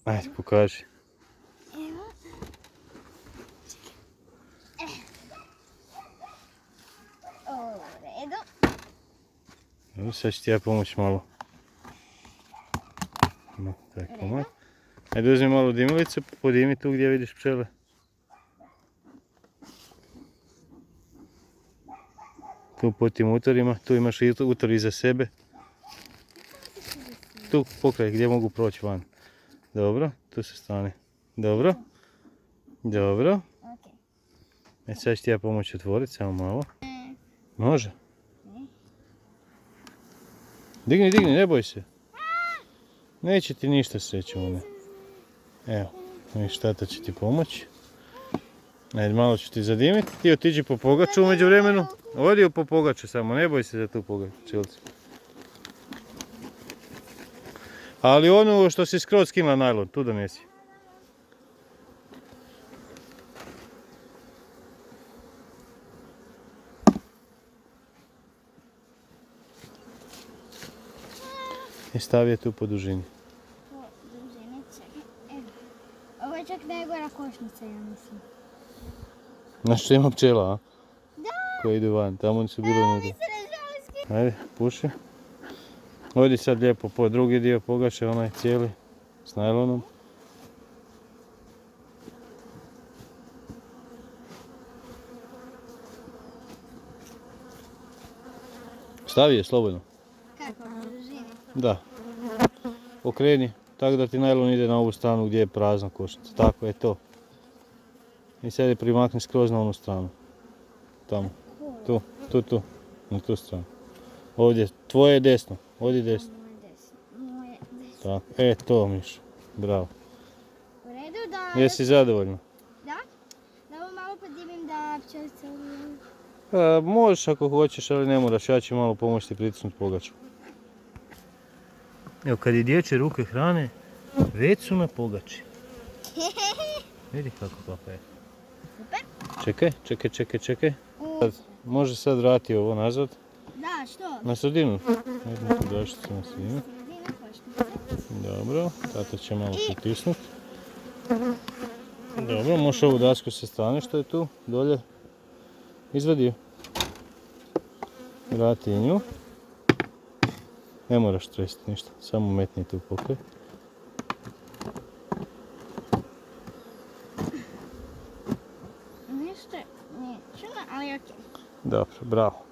Ajde, pokaži. Evo. Ovo je u redu. Evo, sad ću ti ja pomoći malo. No, tako malo. Ajde, uzmi malo dimilicu, podimi tu gdje vidiš pčele. Tu po tim utorima, tu imaš i utor iza sebe. Tu pokraj gdje mogu proći van. Dobro, tu se stane. Dobro. Dobro. Ok. Sad ću ti ja pomoći otvoriti, samo malo. Može? Digni, digni, ne boj se. Neće ti ništa, sreću one. Evo, viš, tata će ti pomoći. Ajde, malo ću ti zadimiti. Ti otiđi po pogaču umeđu vremenu. Odi po pogaču samo, ne boj se za tu pogačilcu. Ali onu što si skroz skinula najlon, tu donesi. I stavi je tu po dužini. Po dužini, čekaj. Evo. Ovo je čak najgora košnica, ja mislim. Znaš što ima pčela, a? Da! Koje idu van, tamo su bile unutra. Mi se ne žalski. Ajde, puši. Odi sad lijepo po drugi dio pogače, onaj cijeli, s najlonom. Stavi je slobodno. Kako, po dužini? Da. Okreni, tako da ti najlon ide na ovu stranu gdje je prazna košnica. Tako je to. I sad je primakni skroz na onu stranu. Tamo. Tu. Na tu stranu. Ovdje, tvoje je desno. Odi desno. Moje desno. Tako. To Miš. Bravo. U redu da... Jesi zadovoljna? Da? Da ovo malo podimim da pčelice uvijem. Možeš ako hoćeš, ali ne moraš. Ja ću malo pomoći ti pritisnuti pogaču. Evo, kad je dječje ruke hrane, već su na pogači. Vidi kako papa je. Super. Čekaj. Može sad vrati ovo nazad. Da, što? Na sredinu. Jednu pogačicu na sredinu. Sredina košnice. Dobro, tata će malo pritisnuti. Dobro, možeš ovu dasku sa strane što je tu, dolje. Izvadi ju. Vrati nju. Ne moraš tresti ništa, samo metni tu pokraj. Ništa nije čudno, ali okej. Dobro, bravo.